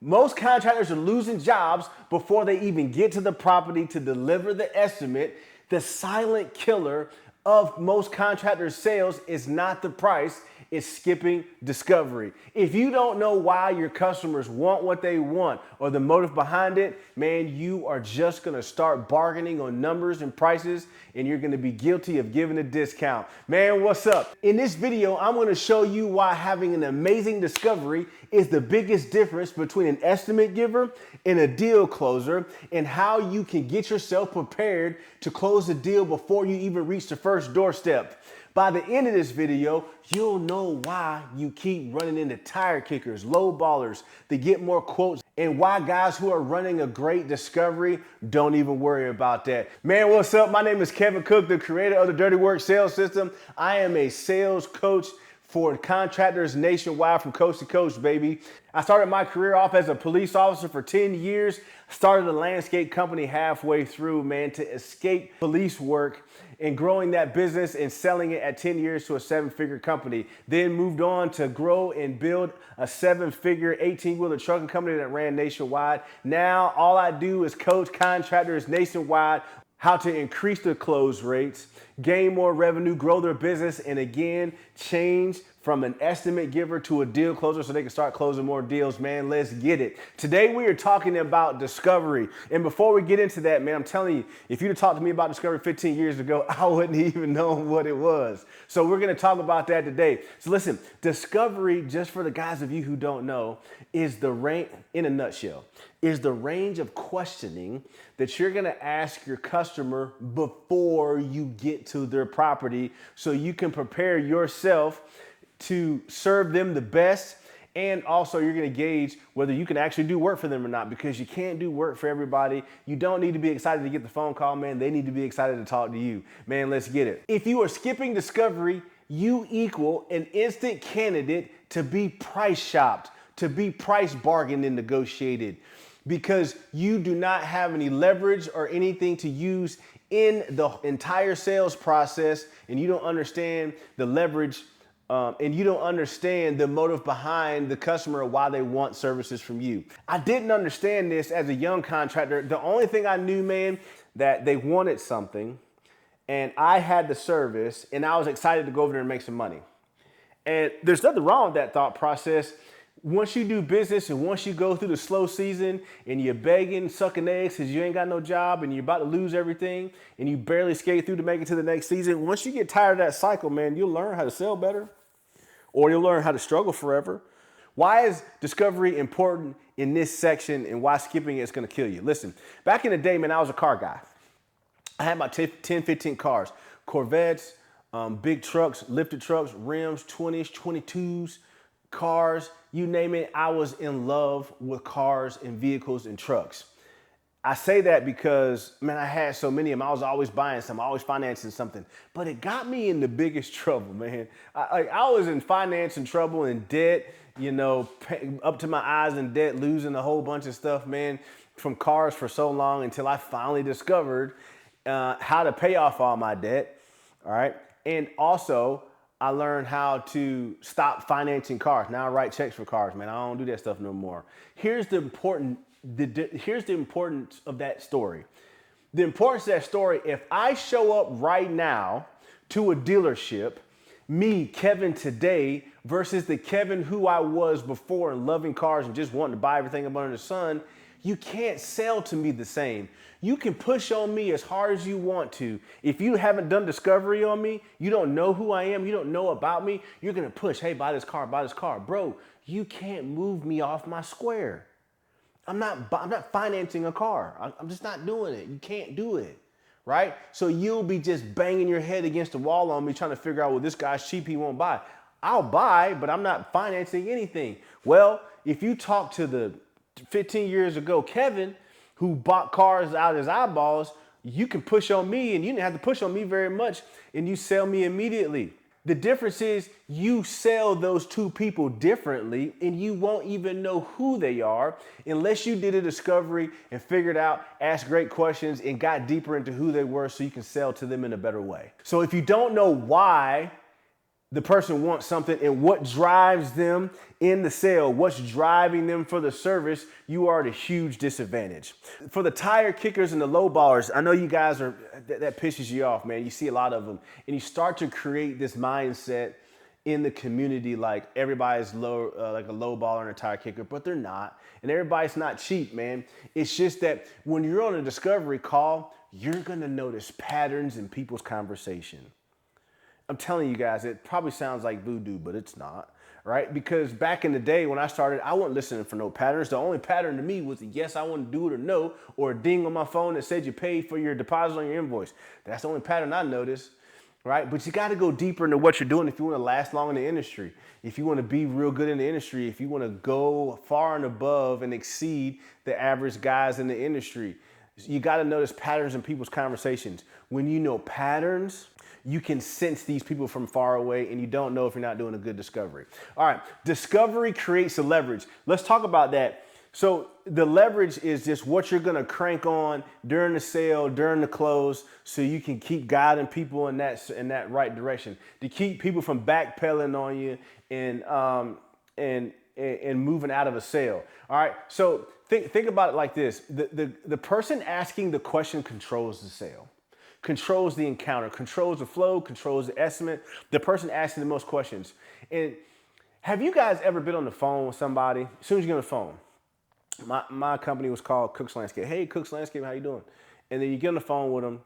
Most contractors are losing jobs before they even get to the property to deliver the estimate. The silent killer of most contractor sales is not the price, it's skipping discovery. If you don't know why your customers want what they want or the motive behind it, man, you are just gonna start bargaining on numbers and prices, and you're gonna be guilty of giving a discount. Man, what's up? In this video, I'm gonna show you why having an amazing discovery is the biggest difference between an estimate giver and a deal closer, and how you can get yourself prepared to close the deal before you even reach the first doorstep. By the end of this video, you'll know why you keep running into tire kickers, low ballers to get more quotes, and why guys who are running a great discovery don't even worry about that. Man, what's up? My name is Kevin Cook, the creator of the Dirty Work Sales System. I am a sales coach for contractors nationwide from coast to coast, baby. I started my career off as a police officer for 10 years, started a landscape company halfway through, man, to escape police work, and growing that business and selling it at 10 years to a 7-figure company. Then moved on to grow and build a 7-figure 18-wheeler trucking company that ran nationwide. Now all I do is coach contractors nationwide how to increase their close rates, gain more revenue, grow their business, and again, change from an estimate giver to a deal closer so they can start closing more deals. Man, let's get it. Today we are talking about discovery. And before we get into that, man, I'm telling you, if you'd have talked to me about discovery 15 years ago, I wouldn't even know what it was. So we're gonna talk about that today. So listen, discovery, just for the guys of you who don't know, is the range, in a nutshell, is the range of questioning that you're gonna ask your customer before you get to their property so you can prepare yourself to serve them the best. And also you're gonna gauge whether you can actually do work for them or not, because you can't do work for everybody. You don't need to be excited to get the phone call, man. They need to be excited to talk to you. Man, let's get it. If you are skipping discovery, you equal an instant candidate to be price shopped, to be price bargained and negotiated, because you do not have any leverage or anything to use in the entire sales process, and you don't understand the leverage and you don't understand the motive behind the customer or why they want services from you. I didn't understand this as a young contractor. The only thing I knew, man, that they wanted something and I had the service and I was excited to go over there and make some money. And there's nothing wrong with that thought process. Once you do business and once you go through the slow season and you're begging, sucking eggs because you ain't got no job and you're about to lose everything and you barely skate through to make it to the next season, once you get tired of that cycle, man, you'll learn how to sell better, or you'll learn how to struggle forever. Why is discovery important in this section and why skipping it is gonna kill you? Listen, back in the day, man, I was a car guy. I had about 10, 15 cars, Corvettes, big trucks, lifted trucks, rims, 20s, 22s, cars, you name it. I was in love with cars and vehicles and trucks. I say that because, man, I had so many of them. I was always buying some, always financing something, but it got me in the biggest trouble, man. I was in financing trouble and debt, you know, up to my eyes in debt, losing a whole bunch of stuff, man, from cars for so long until I finally discovered how to pay off all my debt, all right? And also, I learned how to stop financing cars. Now I write checks for cars, man. I don't do that stuff no more. Here's the importance of that story. The importance of that story, if I show up right now to a dealership, me, Kevin today, versus the Kevin who I was before and loving cars and just wanting to buy everything up under the sun, you can't sell to me the same. You can push on me as hard as you want to. If you haven't done discovery on me, you don't know who I am, you don't know about me, you're gonna push, hey, buy this car, buy this car. Bro, you can't move me off my square. I'm not financing a car. I'm just not doing it. You can't do it, right? So you'll be just banging your head against the wall on me trying to figure out, well, this guy's cheap, he won't buy. I'll buy, but I'm not financing anything. Well, if you talk to the 15 years ago Kevin, who bought cars out of his eyeballs, you can push on me and you didn't have to push on me very much and you sell me immediately. The difference is you sell those two people differently and you won't even know who they are unless you did a discovery and figured out, asked great questions and got deeper into who they were so you can sell to them in a better way. So if you don't know why the person wants something and what drives them in the sale, what's driving them for the service, you are at a huge disadvantage. For the tire kickers and the low ballers, I know you guys are, that pisses you off, man. You see a lot of them and you start to create this mindset in the community like everybody's low, like a low baller and a tire kicker, but they're not. And everybody's not cheap, man. It's just that when you're on a discovery call, you're gonna notice patterns in people's conversation. I'm telling you guys, it probably sounds like voodoo, but it's not, right? Because back in the day when I started, I wasn't listening for no patterns. The only pattern to me was a yes, I want to do it or no, or a ding on my phone that said you paid for your deposit on your invoice. That's the only pattern I noticed, right? But you got to go deeper into what you're doing if you want to last long in the industry, if you want to be real good in the industry, if you want to go far and above and exceed the average guys in the industry. You got to notice patterns in people's conversations. When you know patterns, you can sense these people from far away and you don't know if you're not doing a good discovery. All right, discovery creates the leverage. Let's talk about that. So the leverage is just what you're gonna crank on during the sale, during the close, so you can keep guiding people in that right direction, to keep people from backpedaling on you and moving out of a sale. All right, so think about it like this. The person asking the question controls the sale, controls the encounter, controls the flow, controls the estimate, the person asking the most questions. And have you guys ever been on the phone with somebody? As soon as you get on the phone, my company was called Cook's Landscape. Hey, Cook's Landscape, how you doing? And then you get on the phone with them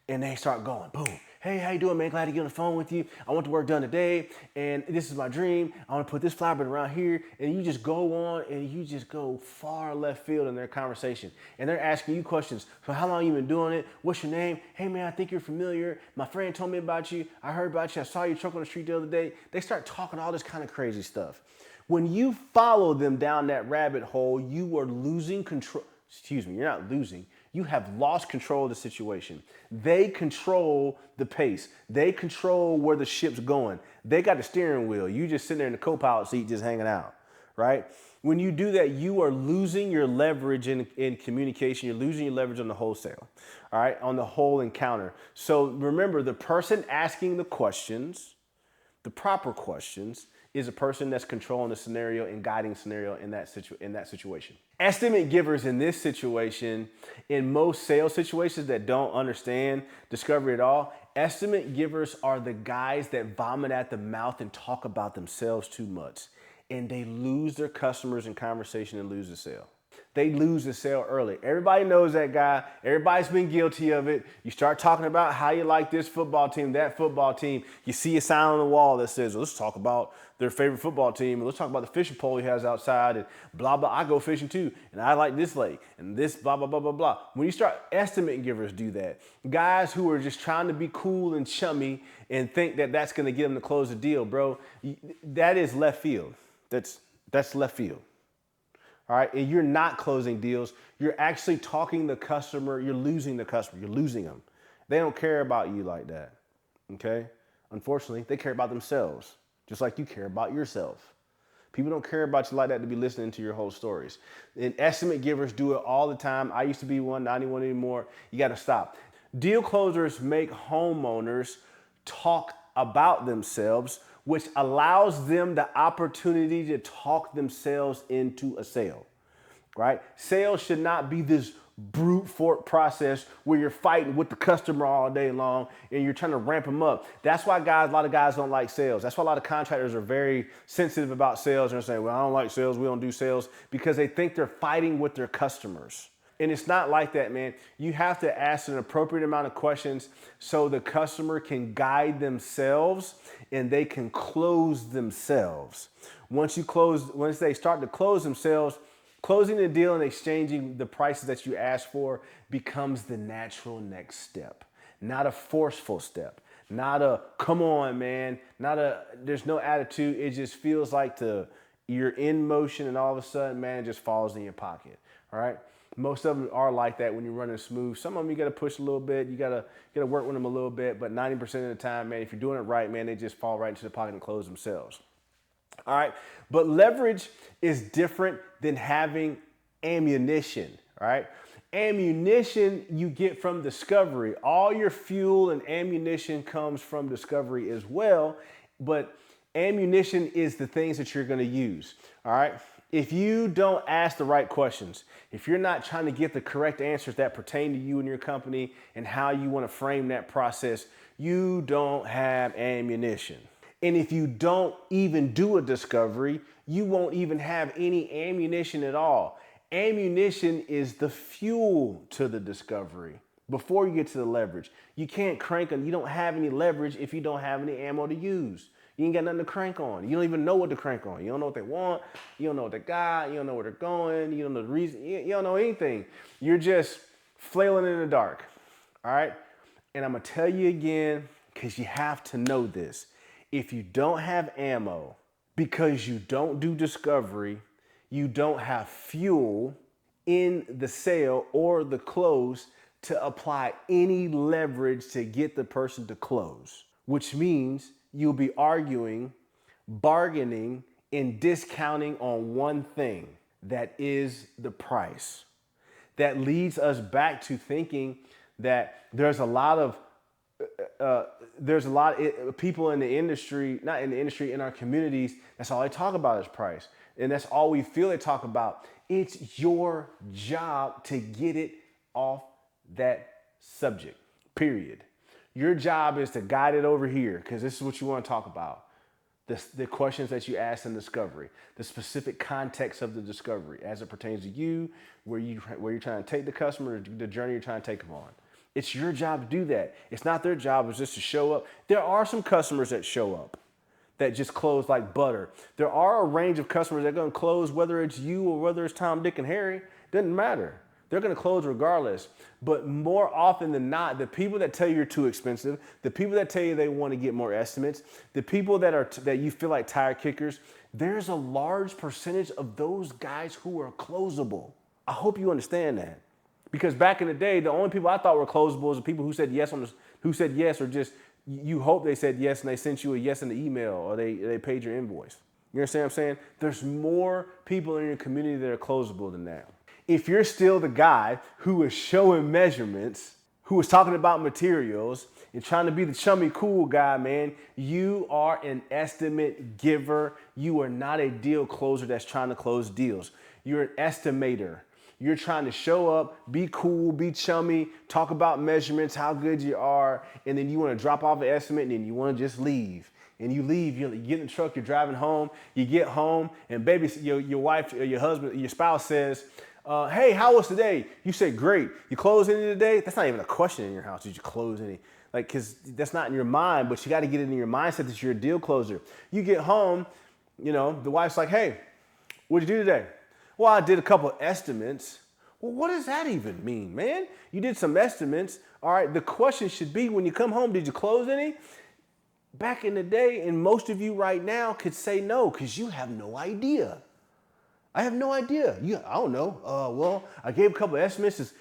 and they start going, boom. Hey, how you doing, man? Glad to get on the phone with you. I want the work done today, and this is my dream. I want to put this flower bed around here, and you just go on, and you just go far left field in their conversation, and they're asking you questions. So how long you been doing it? What's your name? Hey, man, I think you're familiar. My friend told me about you. I heard about you. I saw your truck on the street the other day. They start talking all this kind of crazy stuff. When you follow them down that rabbit hole, you are losing control. Excuse me, you're not losing. You have lost control of the situation. They control the pace. They control where the ship's going. They got the steering wheel. You just sitting there in the co-pilot seat just hanging out, right? When you do that, you are losing your leverage in communication. You're losing your leverage on the wholesale, all right, on the whole encounter. So remember, the person asking the questions, the proper questions, is a person that's controlling the scenario and guiding scenario in that situation. Estimate givers in this situation, in most sales situations that don't understand discovery at all, estimate givers are the guys that vomit at the mouth and talk about themselves too much. And they lose their customers in conversation and lose the sale. They lose the sale early. Everybody knows that guy. Everybody's been guilty of it. You start talking about how you like this football team, that football team. You see a sign on the wall that says, let's talk about their favorite football team. And let's talk about the fishing pole he has outside and blah, blah. I go fishing too. And I like this lake and this blah, blah, blah, blah, blah. When you start, estimate givers do that. Guys who are just trying to be cool and chummy and think that that's going to get them to close the deal, bro. That is left field. That's left field. All right, and you're not closing deals. You're actually talking the customer. You're losing the customer. You're losing them. They don't care about you like that, okay? Unfortunately, they care about themselves, just like you care about yourself. People don't care about you like that to be listening to your whole stories. And estimate givers do it all the time. I used to be one, not anyone anymore. You got to stop. Deal closers make homeowners talk about themselves, which allows them the opportunity to talk themselves into a sale, right? Sales should not be this brute force process where you're fighting with the customer all day long and you're trying to ramp them up. That's why a lot of guys don't like sales. That's why a lot of contractors are very sensitive about sales and they're saying, well, I don't like sales, we don't do sales, because they think they're fighting with their customers. And it's not like that, man. You have to ask an appropriate amount of questions so the customer can guide themselves and they can close themselves. Once they start to close themselves, closing the deal and exchanging the prices that you asked for becomes the natural next step, not a forceful step, not a come on, man, there's no attitude. It just feels like you're in motion and all of a sudden, man, it just falls in your pocket, all right? Most of them are like that when you're running smooth. Some of them you got to push a little bit. You got to work with them a little bit. But 90% of the time, man, if you're doing it right, man, they just fall right into the pocket and close themselves. All right. But leverage is different than having ammunition. All right. Ammunition you get from discovery. All your fuel and ammunition comes from discovery as well. But Ammunition is the things that you're going to use. All right. If you don't ask the right questions, if you're not trying to get the correct answers that pertain to you and your company and how you want to frame that process, you don't have ammunition. And if you don't even do a discovery, you won't even have any ammunition at all. Ammunition is the fuel to the discovery before you get to the leverage. You can't crank on, you don't have any leverage if you don't have any ammo to use. You ain't got nothing to crank on. You don't even know what to crank on. You don't know what they want. You don't know what they got. You don't know where they're going. You don't know the reason. You don't know anything. You're just flailing in the dark. All right? And I'm going to tell you again, because you have to know this. If you don't have ammo, because you don't do discovery, you don't have fuel in the sale or the close to apply any leverage to get the person to close, which means you'll be arguing, bargaining, and discounting on one thing, that is the price. That leads us back to thinking that there's a lot of people in the industry, not in the industry, in our communities, that's all they talk about is price. And that's all we feel they talk about. It's your job to get it off that subject, period. Your job is to guide it over here, because this is what you want to talk about. The questions that you ask in discovery, the specific context of the discovery as it pertains to you, where you're trying to take the customer, the journey you're trying to take them on. It's your job to do that. It's not their job, it's just to show up. There are some customers that show up that just close like butter. There are a range of customers that are going to close, whether it's you or whether it's Tom, Dick, and Harry. Doesn't matter. They're going to close regardless. But more often than not, the people that tell you you're too expensive, the people that tell you they want to get more estimates, the people that you feel like tire kickers, there's a large percentage of those guys who are closable. I hope you understand that. Because back in the day, the only people I thought were closable was the people who said yes or just you hope they said yes and they sent you a yes in the email or they paid your invoice. You understand what I'm saying? There's more people in your community that are closable than that. If you're still the guy who is showing measurements, who is talking about materials and trying to be the chummy cool guy, man, you are an estimate giver. You are not a deal closer that's trying to close deals. You're an estimator. You're trying to show up, be cool, be chummy, talk about measurements, how good you are, and then you want to drop off an estimate and then you want to just leave. And you leave, you get in the truck, you're driving home, you get home, and baby, your wife, your husband, your spouse says, hey, how was today? You say, great. You close any today? That's not even a question in your house. Did you close any? Like, because that's not in your mind, but you got to get it in your mindset that you're a deal closer. You get home, the wife's like, hey, what'd you do today? Well, I did a couple estimates. Well, what does that even mean, man? You did some estimates. All right, the question should be, when you come home, did you close any? Back in the day, and most of you right now could say no, because you have no idea. I have no idea. I don't know. Well, I gave a couple of estimates.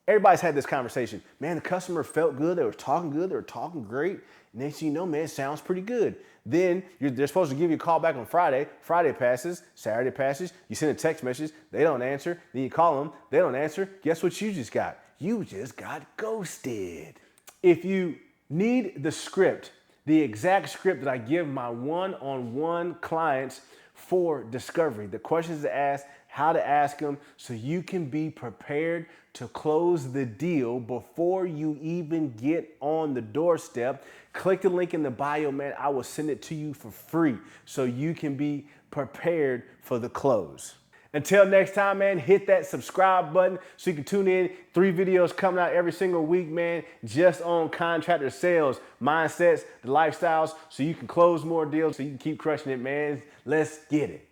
Everybody's had this conversation. Man, the customer felt good. They were talking good. They were talking great. Next thing you know, man, it sounds pretty good. Then they're supposed to give you a call back on Friday. Friday passes. Saturday passes. You send a text message. They don't answer. Then you call them. They don't answer. Guess what you just got? You just got ghosted. If you need the script, the exact script that I give my one-on-one clients for discovery, the questions to ask, how to ask them, so you can be prepared to close the deal before you even get on the doorstep, click the link in the bio, man. I will send it to you for free so you can be prepared for the close. Until next time, man, hit that subscribe button so you can tune in. 3 videos coming out every single week, man, just on contractor sales, mindsets, the lifestyles, so you can close more deals, so you can keep crushing it, man. Let's get it.